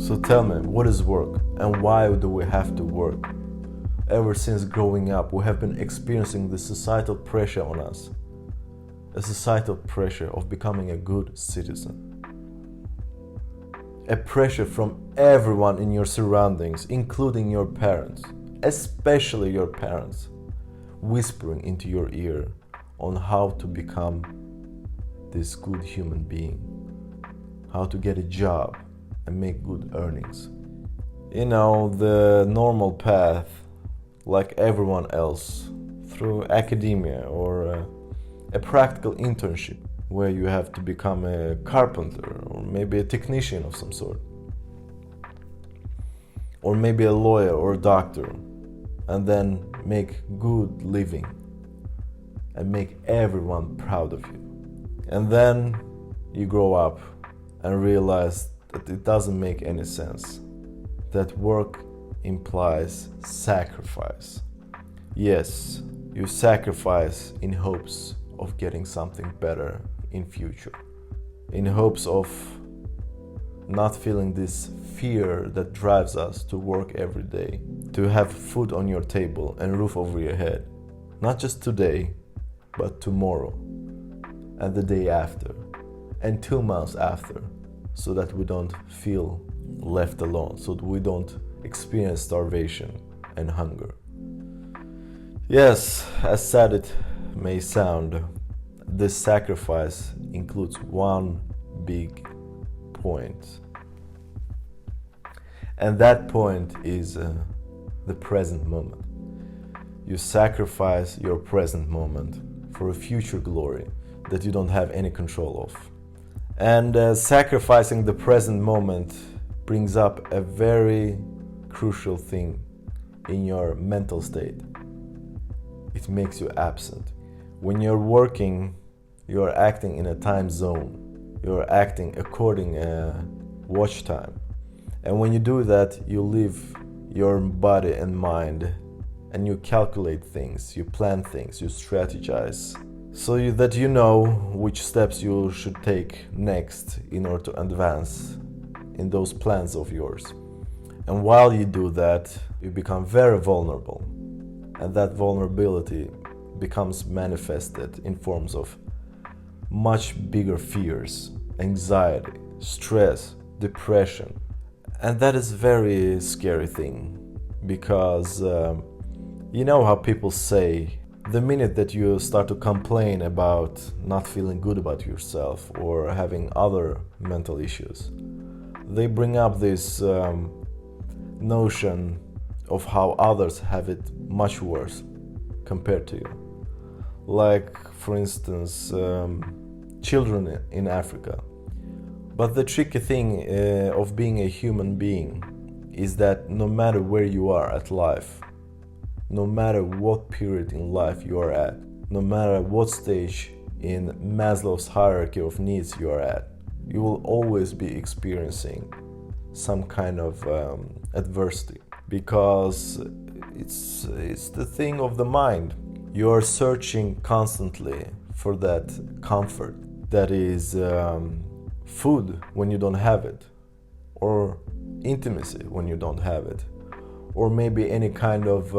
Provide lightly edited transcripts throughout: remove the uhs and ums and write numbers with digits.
So tell me, what is work and why do we have to work? Ever since growing up, we have been experiencing the societal pressure on us. A societal pressure of becoming a good citizen. A pressure from everyone in your surroundings, including your parents, especially your parents, whispering into your ear on how to become this good human being, how to get a job and make good earnings. You know, the normal path, like everyone else, through academia or a practical internship where you have to become a carpenter or maybe a technician of some sort, or maybe a lawyer or a doctor, and then make good living and make everyone proud of you. And then you grow up and realize that it doesn't make any sense, that work implies sacrifice. Yes, you sacrifice in hopes of getting something better in future, in hopes of not feeling this fear that drives us to work every day, to have food on your table and roof over your head, not just today, but tomorrow, and the day after, and 2 months after, so that we don't feel left alone, so that we don't experience starvation and hunger. Yes, as sad it may sound, this sacrifice includes one big point. And that point is the present moment. You sacrifice your present moment for a future glory that you don't have any control of. And sacrificing the present moment brings up a very crucial thing in your mental state. It makes you absent. When you're working, you're acting in a time zone. You're acting according to watch time. And when you do that, you leave your body and mind and you calculate things, you plan things, you strategize, so that you know which steps you should take next in order to advance in those plans of yours. And while you do that, you become very vulnerable. And that vulnerability becomes manifested in forms of much bigger fears, anxiety, stress, depression. And that is a very scary thing, because you know how people say, the minute that you start to complain about not feeling good about yourself or having other mental issues, they bring up this notion of how others have it much worse compared to you. Like, for instance, children in Africa. But the tricky thing of being a human being is that no matter where you are at life, no matter what period in life you are at, no matter what stage in Maslow's hierarchy of needs you are at, you will always be experiencing some kind of adversity, because it's the thing of the mind. You are searching constantly for that comfort that is food when you don't have it, or intimacy when you don't have it, or maybe any kind of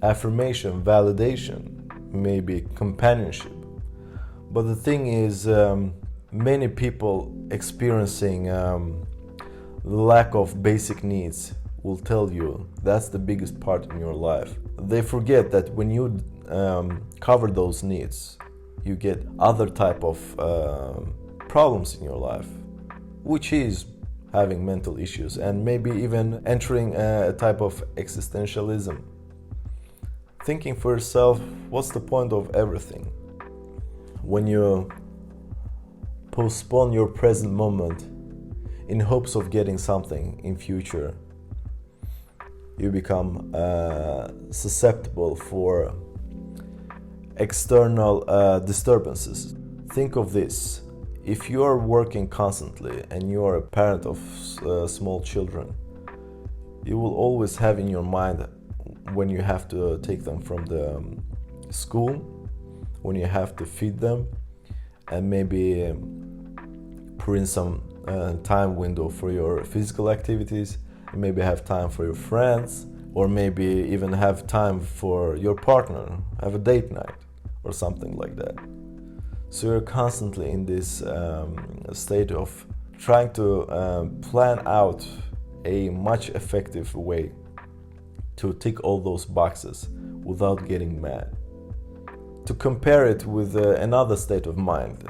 affirmation, validation, maybe companionship. But the thing is, many people experiencing the lack of basic needs will tell you that's the biggest part in your life. They forget that when you cover those needs, you get other type of problems in your life, which is having mental issues and maybe even entering a type of existentialism. Thinking for yourself, what's the point of everything? When you postpone your present moment in hopes of getting something in future, you become susceptible for external disturbances. Think of this. If you are working constantly and you are a parent of small children, you will always have in your mind when you have to take them from the school, when you have to feed them, and maybe put in some time window for your physical activities. You maybe have time for your friends, or maybe even have time for your partner, have a date night or something like that. So you're constantly in this state of trying to plan out a much effective way to tick all those boxes without getting mad. To compare it with another state of mind,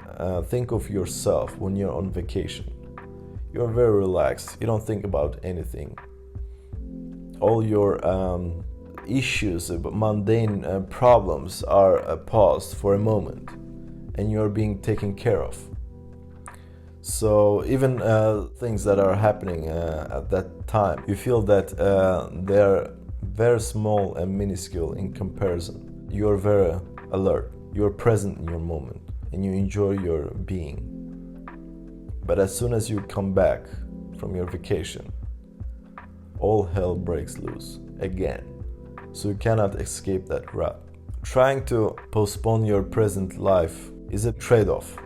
think of yourself when you're on vacation. You're very relaxed, you don't think about anything. All your issues, mundane problems are paused for a moment, and you're being taken care of. So even things that are happening at that time, you feel that they're very small and minuscule in comparison. You're very alert, you're present in your moment, and you enjoy your being. But as soon as you come back from your vacation, all hell breaks loose again. So you cannot escape that rut. Trying to postpone your present life is a trade-off.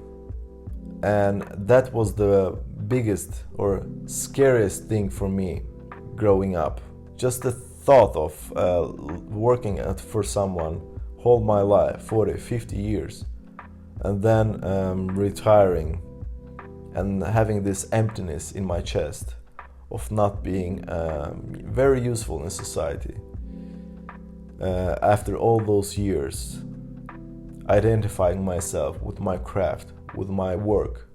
And that was the biggest or scariest thing for me growing up. Just the thought of working for someone whole my life, 40, 50 years, and then retiring and having this emptiness in my chest of not being very useful in society. After all those years, identifying myself with my craft, with my work,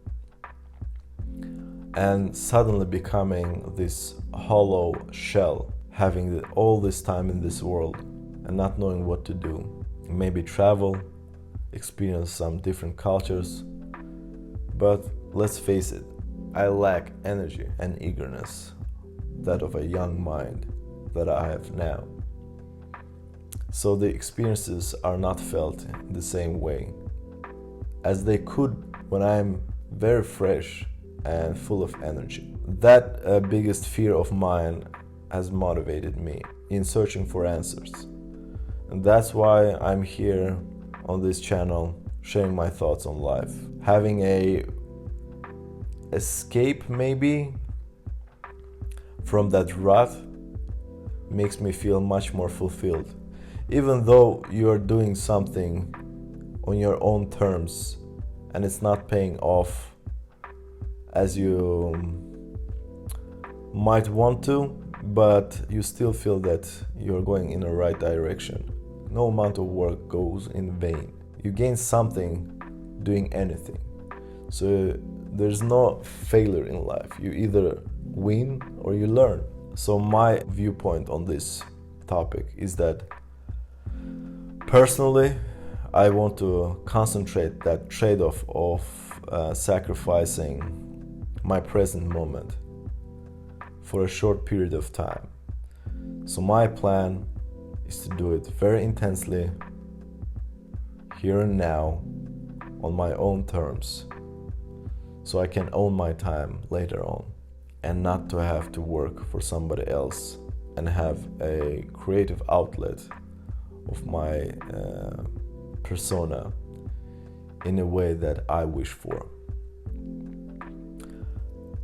and suddenly becoming this hollow shell, having all this time in this world and not knowing what to do. Maybe travel, experience some different cultures, but let's face it, I lack energy and eagerness, that of a young mind that I have now. So the experiences are not felt in the same way as they could when I'm very fresh and full of energy. That biggest fear of mine has motivated me in searching for answers. And that's why I'm here on this channel sharing my thoughts on life. Having a escape maybe from that rut makes me feel much more fulfilled. Even though you're doing something on your own terms and it's not paying off as you might want to, but you still feel that you're going in the right direction. No amount of work goes in vain. You gain something doing anything. So there's no failure in life. You either win or you learn. So my viewpoint on this topic is that personally, I want to concentrate that trade-off of sacrificing my present moment for a short period of time. So my plan is to do it very intensely, here and now, on my own terms, so I can own my time later on, and not to have to work for somebody else and have a creative outlet of my persona in a way that I wish for.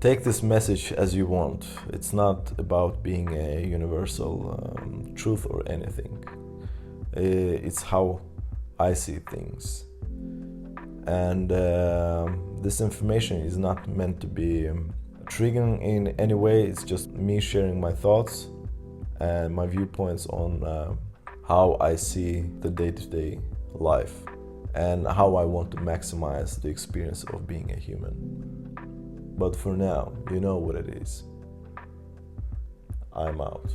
Take this message as you want. It's not about being a universal truth or anything. It's how I see things. And this information is not meant to be triggering in any way. It's just me sharing my thoughts and my viewpoints on how I see the day-to-day life and how I want to maximize the experience of being a human. But for now, you know what it is. I'm out.